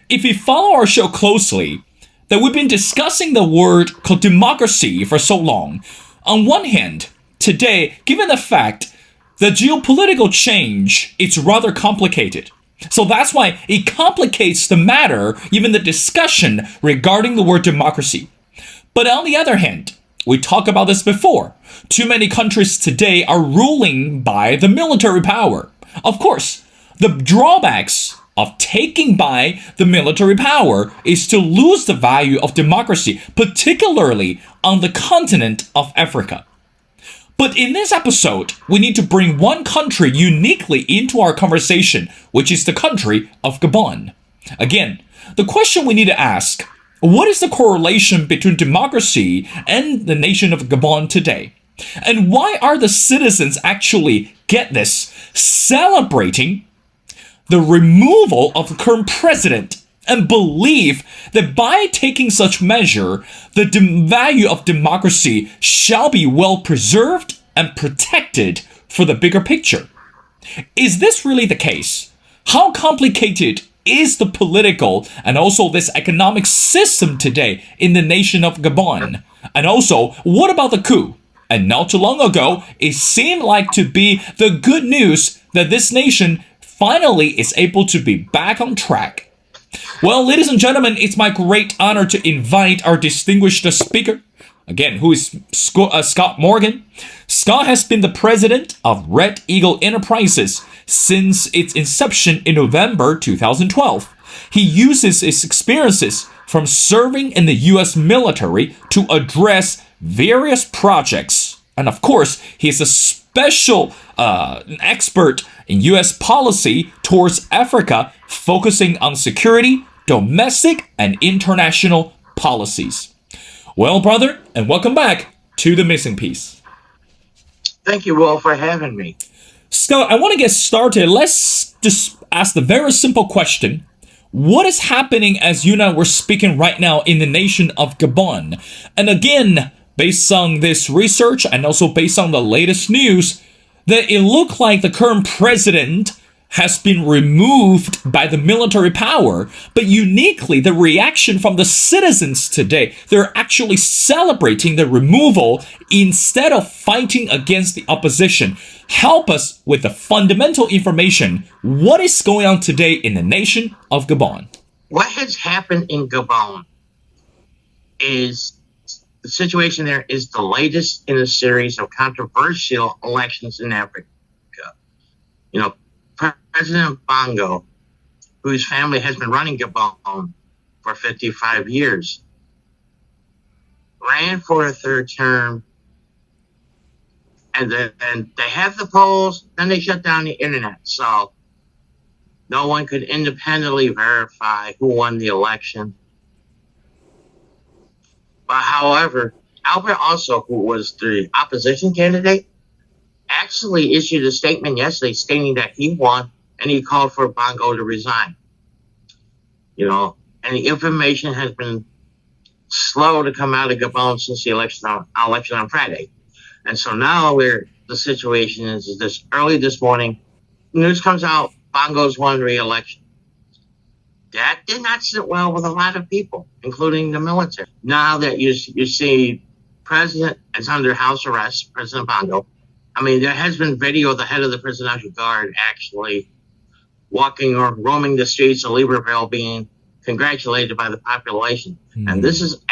if you follow our show closely, that we've been discussing the word called democracy for so long. On one hand, today, given the fact that geopolitical change is rather complicated, so that's why it complicates the matter, even the discussion regarding the word democracy. But on the other hand, we talked about this before. Too many countries today are ruling by the military power. Of course, the drawbacks of taking by the military power is to lose the value of democracy, particularly on the continent of Africa. But in this episode, we need to bring one country uniquely into our conversation, which is the country of Gabon. Again, the question we need to ask, what is the correlation between democracy and the nation of Gabon today? And why are the citizens actually, get this, celebrating the removal of the current president and believe that by taking such measure, the value of democracy shall be well preserved and protected for the bigger picture? Is this really the case? How complicated is the political and also this economic system today in the nation of Gabon? And also, what about the coup? And not too long ago, it seemed like to be the good news that this nation finally is able to be back on track. Well, ladies and gentlemen, it's my great honor to invite our distinguished speaker, again, who is Scott Morgan. Scott has been the president of Red Eagle Enterprises since its inception in November 2012. He uses his experiences from serving in the U.S. military to address various projects. And of course, he is a special expert in U.S. policy towards Africa, focusing on security, domestic, and international policies. Well, brother, and welcome back to The Missing Piece. Thank you, Will, for having me. Scott, I want to get started. Let's just ask the very simple question. What is happening as you and I were speaking right now in the nation of Gabon? And again, based on this research and also based on the latest news, that it looked like the current president has been removed by the military power, but uniquely the reaction from the citizens today, they're actually celebrating the removal instead of fighting against the opposition. Help us with the fundamental information. What is going on today in the nation of Gabon? What has happened in Gabon is the situation there is the latest in a series of controversial elections in Africa. You know, President Bongo, whose family has been running Gabon for 55 years, ran for a third term, and they have the polls, then they shut down the internet, so no one could independently verify who won the election. But however, Albert also, who was the opposition candidate, actually issued a statement yesterday stating that he won, and he called for Bongo to resign. You know, and the information has been slow to come out of Gabon since the election on Friday. And so now the situation is this early this morning, news comes out, Bongo's won re-election. That did not sit well with a lot of people, including the military. Now that you see President is under house arrest, President Bongo. I mean, there has been video of the head of the Presidential Guard actually walking or roaming the streets of Libreville being congratulated by the population. Mm-hmm. And this is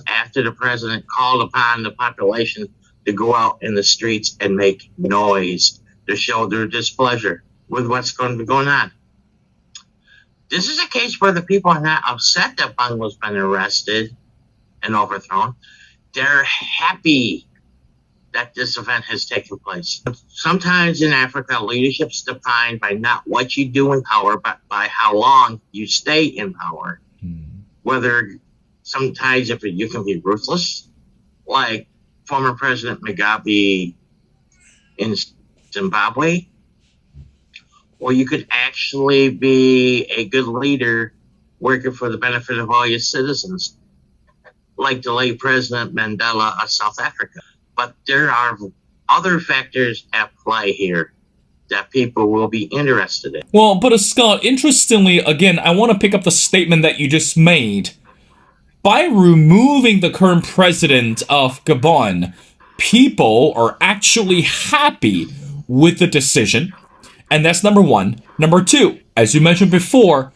after the president called upon the population to go out in the streets and make noise to show their displeasure with what's going to be going on. This is a case where the people are not upset that Bongo's been arrested and overthrown. They're happy that this event has taken place. Sometimes in Africa, leadership's defined by not what you do in power, but by how long you stay in power. Whether sometimes if you can be ruthless, like former President Mugabe in Zimbabwe, or you could actually be a good leader working for the benefit of all your citizens, like the late President Mandela of South Africa. But there are other factors at play here that people will be interested in. Well, but Scott, interestingly, again, I want to pick up the statement that you just made. By removing the current president of Gabon, people are actually happy with the decision. And that's number one. Number two, as you mentioned before,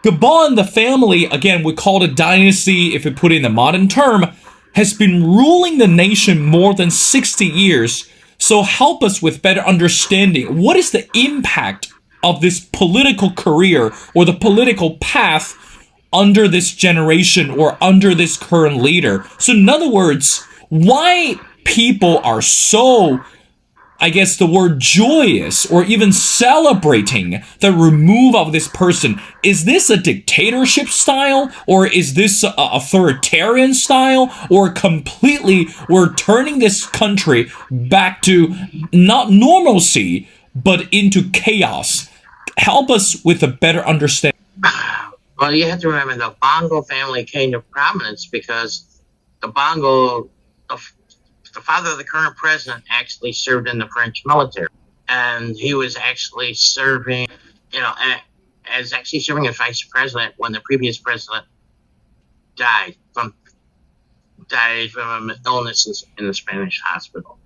Gabon, the family, again, we call it a dynasty if we put it in the modern term, has been ruling the nation more than 60 years. So help us with better understanding. What is the impact of this political career or the political path under this generation or under this current leader? So in other words, why people are so, I guess the word joyous or even celebrating the remove of this person. Is this a dictatorship style, or is this a authoritarian style, or completely we're turning this country back to not normalcy but into chaos? Help us with a better understanding. Well, you have to remember the Bongo family came to prominence because the Bongo, the father of the current president, actually served in the French military, and he was actually serving, as actually serving as vice president when the previous president died from illnesses in the Spanish hospital.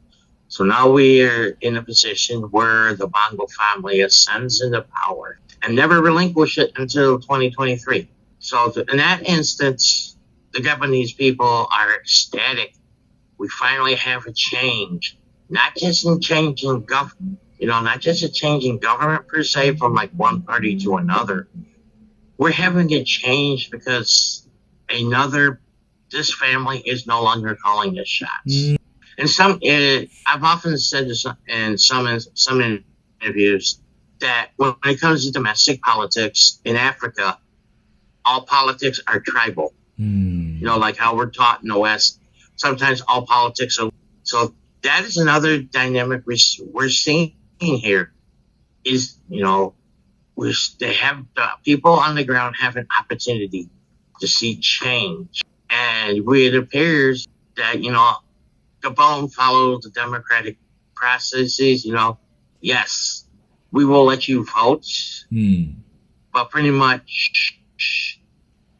So now we are in a position where the Bongo family ascends into power and never relinquish it until 2023. So in that instance, the Gabonese people are ecstatic. We finally have a change, not just in changing government, not just a change in government per se from like one party to another. We're having a change because this family is no longer calling the shots. And I've often said this in some interviews that when it comes to domestic politics in Africa, all politics are tribal. Like how we're taught in the West. Sometimes all politics are. So that is another dynamic we're seeing here. Is they have the people on the ground have an opportunity to see change, and it appears that Gabon follows the democratic processes. Yes, we will let you vote, but pretty much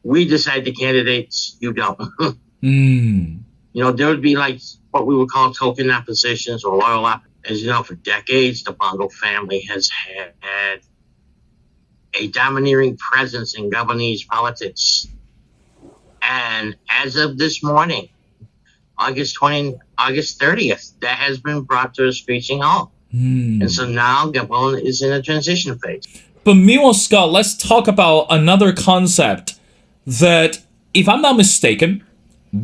we decide the candidates. You don't. There would be like what we would call token oppositions or loyal oppositions. As for decades, the Bongo family has had a domineering presence in Gabonese politics. And as of this morning, August 30th, that has been brought to a screeching halt. And so now Gabon is in a transition phase. But meanwhile, Scott, let's talk about another concept that, if I'm not mistaken,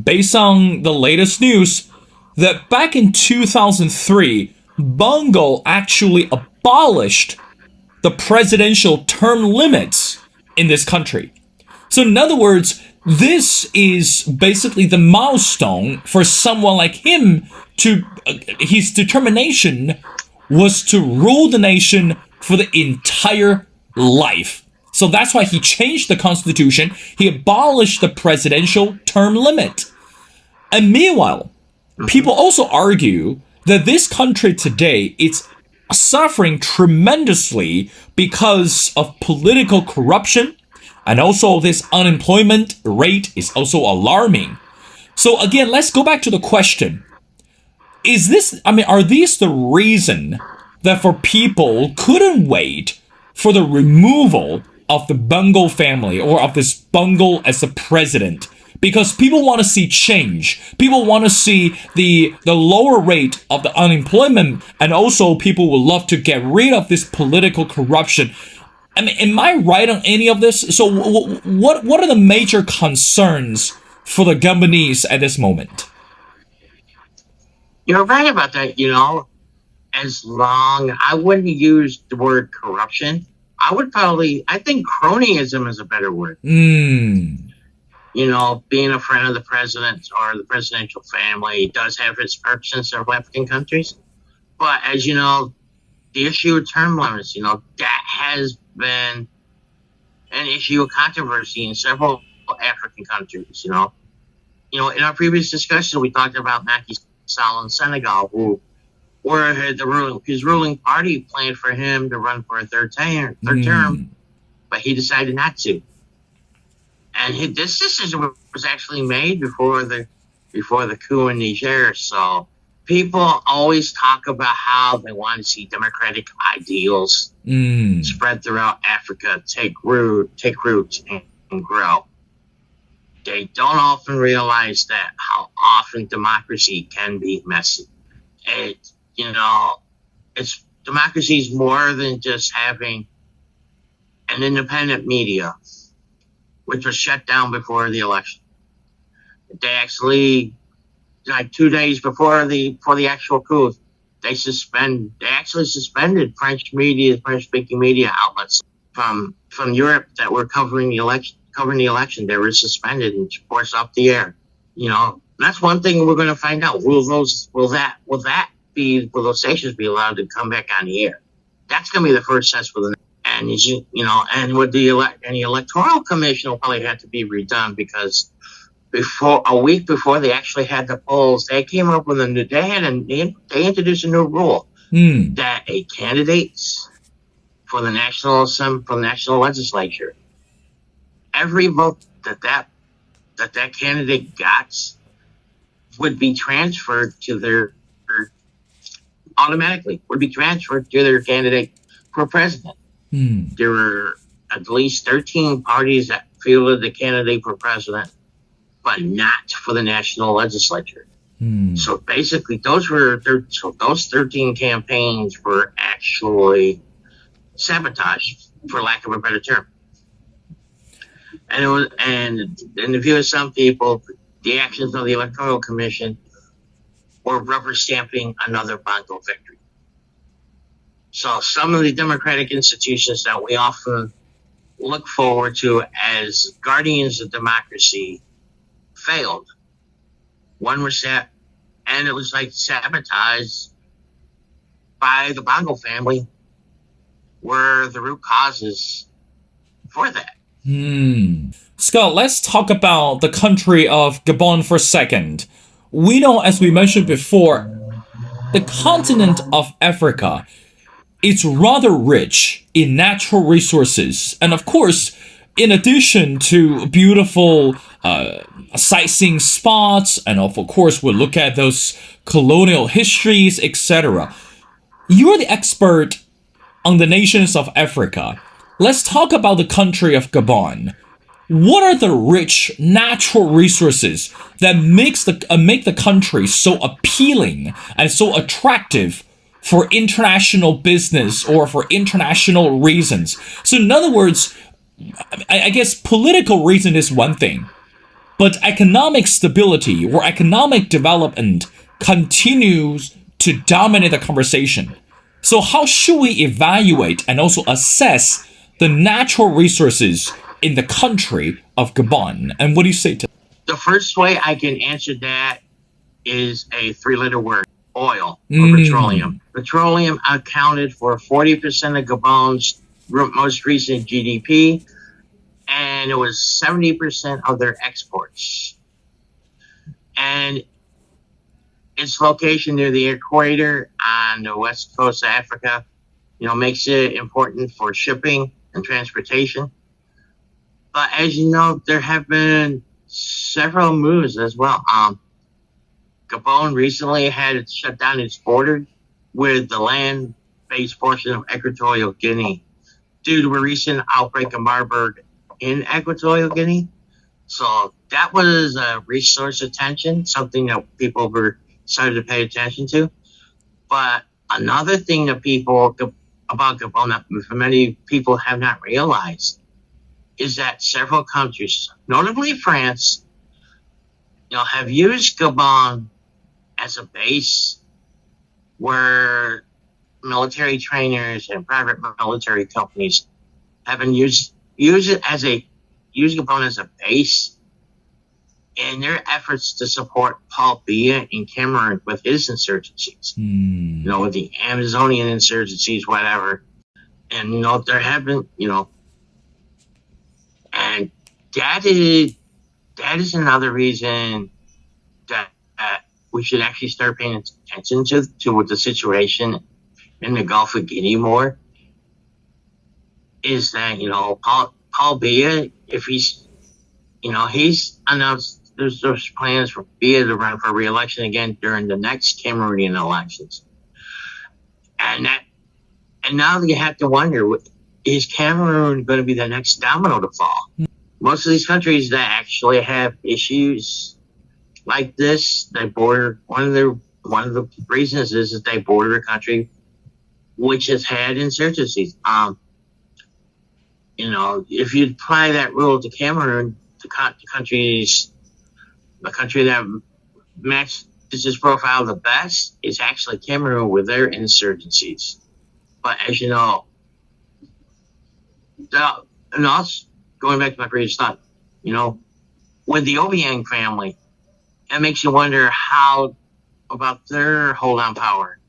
based on the latest news, that back in 2003, Bongo actually abolished the presidential term limits in this country. So in other words, this is basically the milestone for someone like him to, his determination was to rule the nation for the entire life. So that's why he changed the constitution. He abolished the presidential term limit. And meanwhile, people also argue that this country today is suffering tremendously because of political corruption, and also this unemployment rate is also alarming. So again, let's go back to the question. Are these the reason that for people couldn't wait for the removal of the Bongo family or of this Bongo as a president? Because people want to see change. People want to see the lower rate of the unemployment, and also people would love to get rid of this political corruption. Am I right on any of this? So what are the major concerns for the Gabonese at this moment? You're right about that, I wouldn't use the word corruption. I think cronyism is a better word. Being a friend of the president or the presidential family does have its perks in several African countries. But as you know, the issue of term limits, that has been an issue of controversy in several African countries, in our previous discussion, we talked about Macky Sall in Senegal, who where his ruling party planned for him to run for a third term, but he decided not to. And this decision was actually made before the coup in Niger. So people always talk about how they want to see democratic ideals spread throughout Africa, take root, and grow. They don't often realize that how often democracy can be messy. It's democracy is more than just having an independent media, which was shut down before the election. They actually, like 2 days before the actual coup, they actually suspended French speaking media outlets from Europe that were covering the election. They were suspended and forced off the air. That's one thing we're going to find out. Will those stations be allowed to come back on the air? That's going to be the first test for the. And with the electoral commission will probably have to be redone, because a week before they actually had the polls, they came up with they introduced a new rule that a candidate for the national legislature, every vote that candidate got would be transferred to their candidate for president. There were at least 13 parties that fielded the candidate for president, but not for the national legislature. So basically, those 13 campaigns were actually sabotaged, for lack of a better term. And in the view of some people, the actions of the Electoral Commission were rubber stamping another Bongo victory. So some of the democratic institutions that we often look forward to as guardians of democracy failed. One was and it was like sabotaged by the Bongo family, were the root causes for that. Scott, let's talk about the country of Gabon for a second. We know, as we mentioned before, the continent of Africa, it's rather rich in natural resources. And of course, in addition to beautiful sightseeing spots, and of course, we'll look at those colonial histories, etc. You're the expert on the nations of Africa. Let's talk about the country of Gabon. What are the rich natural resources that make the country so appealing and so attractive for international business or for international reasons? So in other words, I guess political reason is one thing, but economic stability or economic development continues to dominate the conversation. So how should we evaluate and also assess the natural resources in the country of Gabon? And what do you say to that? The first way I can answer that is a 3-letter word: oil or petroleum. Petroleum accounted for 40% of Gabon's most recent GDP, and it was 70% of their exports. And its location near the equator on the west coast of Africa, makes it important for shipping and transportation. But as you know, there have been several moves as well. Gabon recently had it shut down its border with the land-based portion of Equatorial Guinea due to a recent outbreak of Marburg in Equatorial Guinea. So that was a resource of tension, something that people were started to pay attention to. But another thing that about Gabon that many people have not realized is that several countries, notably France, have used Gabon as a base where military trainers and private military companies have been use Gabon as a base in their efforts to support Paul Biya in Cameroon with his insurgencies, with the Amazonian insurgencies, whatever. And, there have been, and that is another reason that we should actually start paying attention to the situation in the Gulf of Guinea more is that, Paul Biya, if he's announced there's plans for Biya to run for re-election again during the next Cameroonian elections. And now you have to wonder, is Cameroon going to be the next domino to fall? Most of these countries that actually have issues like this, they border, one of the reasons is that they border a country which has had insurgencies. If you apply that rule to Cameroon, the country that matches this profile the best is actually Cameroon with their insurgencies. But as you know, and also going back to my previous thought, with the Obiang family, it makes you wonder how about their hold on power.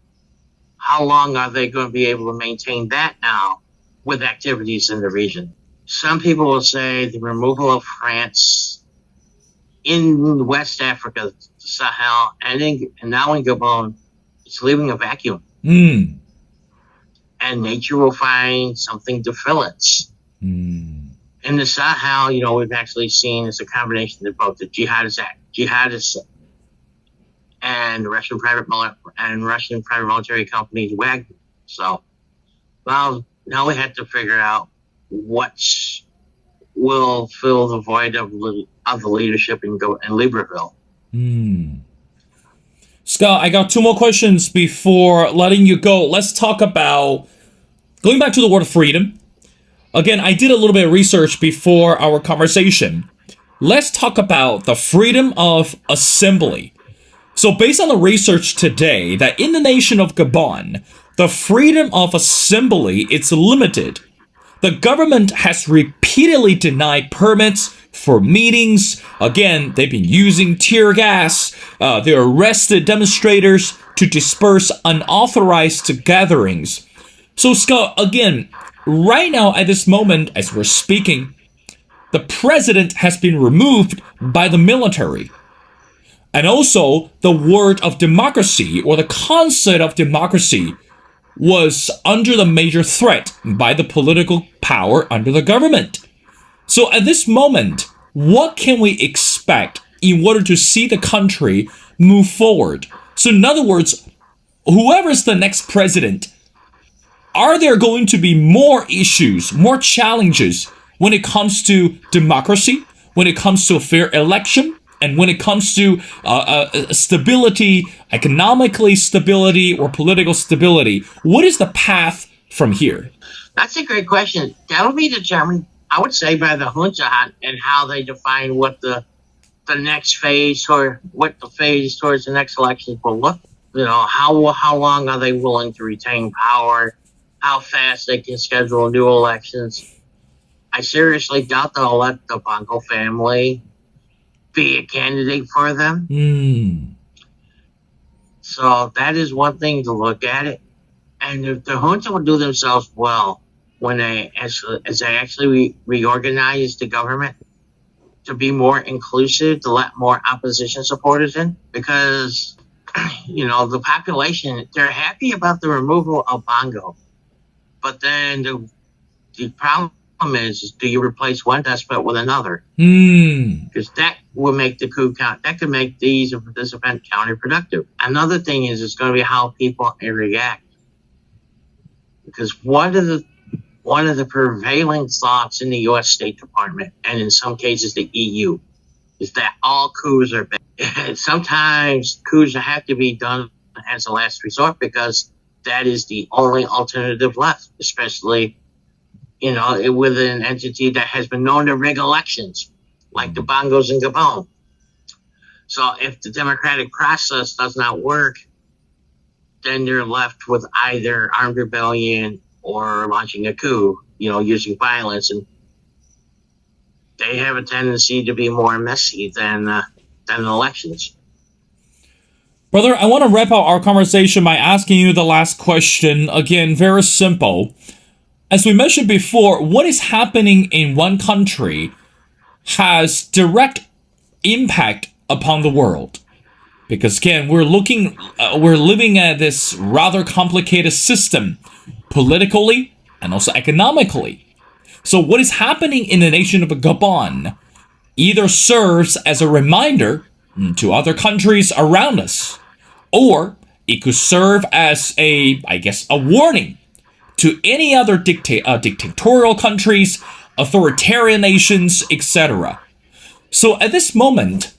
How long are they going to be able to maintain that now with activities in the region? Some people will say the removal of France in West Africa, the Sahel, and now in Gabon, it's leaving a vacuum. Mm. And nature will find something to fill it. Mm. In the Sahel, we've actually seen it's a combination of both the jihadists and Russian private military companies Wagner. So, well, now we have to figure out what will fill the void of the leadership in Libreville. Scott, I got two more questions before letting you go. Let's talk about going back to the word freedom. Again, I did a little bit of research before our conversation. Let's talk about the freedom of assembly. So based on the research today, that in the nation of Gabon, the freedom of assembly is limited. The government has repeatedly denied permits for meetings. Again, they've been using tear gas. They arrested demonstrators to disperse unauthorized gatherings. So Scott, again, right now at this moment, as we're speaking, the president has been removed by the military. And also, the word of democracy or the concept of democracy was under the major threat by the political power under the government. So at this moment, what can we expect in order to see the country move forward? So in other words, whoever's the next president, are there going to be more issues, more challenges when it comes to democracy, when it comes to a fair election, and when it comes to stability, economically stability, or political stability? What is the path from here? That's a great question. That'll be determined, I would say, by the junta and how they define what the next phase or what the phase towards the next election will look. How long are they willing to retain power? How fast they can schedule new elections? I seriously doubt they'll let the Bongo family be a candidate for them. So that is one thing to look at it. And if the junta will do themselves well when they actually reorganize the government to be more inclusive, to let more opposition supporters in, because the population, they're happy about the removal of Bongo, but then the problem is do you replace one despot with another? Because that will make the coup count. That could make this event counterproductive. Another thing is it's going to be how people react, because one of the prevailing thoughts in the U.S. State Department and in some cases the EU is that all coups are bad. Sometimes coups have to be done as a last resort because that is the only alternative left, especially with an entity that has been known to rig elections, like the Bongos in Gabon. So if the democratic process does not work, then they're left with either armed rebellion or launching a coup, using violence. And they have a tendency to be more messy than elections. Brother, I want to wrap up our conversation by asking you the last question. Again, very simple. As we mentioned before, what is happening in one country has direct impact upon the world. Because again, we're living at this rather complicated system, politically and also economically. So what is happening in the nation of Gabon either serves as a reminder to other countries around us, or it could serve as a warning to any other dictatorial countries, authoritarian nations, etc. So at this moment,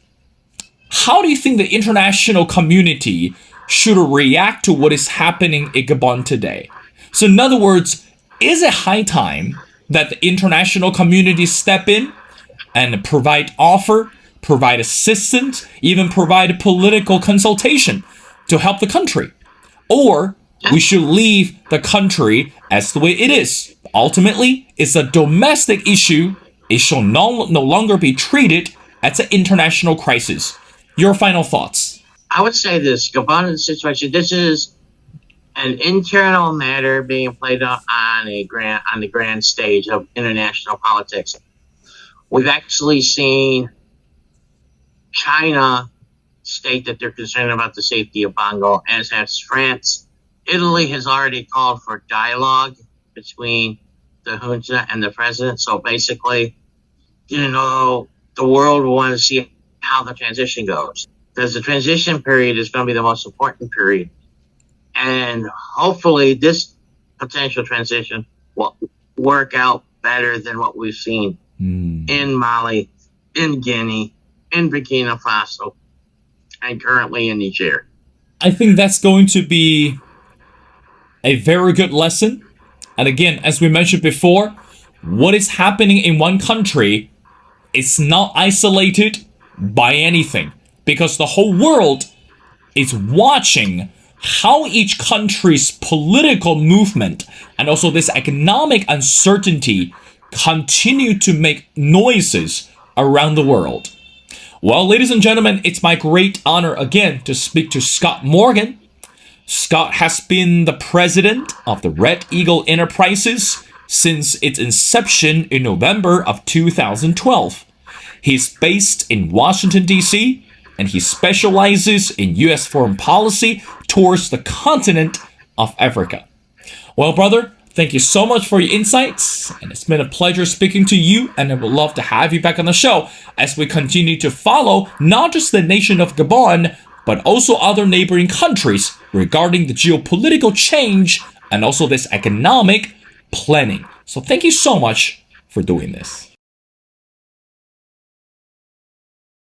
how do you think the international community should react to what is happening in Gabon today? So in other words, is it high time that the international community step in and provide assistance, even provide political consultation to help the country? Or we should leave the country as the way it is. Ultimately, it's a domestic issue. It shall no longer be treated as an international crisis. Your final thoughts? I would say this: Gabon situation. This is an internal matter being played out on the grand stage of international politics. We've actually seen China state that they're concerned about the safety of Bongo, as has France. Italy has already called for dialogue between the junta and the president. So basically, the world will want to see how the transition goes, because the transition period is going to be the most important period. And hopefully this potential transition will work out better than what we've seen in Mali, in Guinea, in Burkina Faso, and currently in Niger. I think that's going to be a very good lesson. And again, as we mentioned before, what is happening in one country is not isolated by anything, because the whole world is watching how each country's political movement and also this economic uncertainty continue to make noises around the world. Well, ladies and gentlemen, it's my great honor again to speak to Scott Morgan. Scott has been the president of the Red Eagle Enterprises since its inception in November of 2012. He's based in Washington, D.C., and he specializes in U.S. foreign policy towards the continent of Africa. Well, brother, thank you so much for your insights, and it's been a pleasure speaking to you, and I would love to have you back on the show as we continue to follow not just the nation of Gabon, but also other neighboring countries regarding the geopolitical change and also this economic planning. So thank you so much for doing this.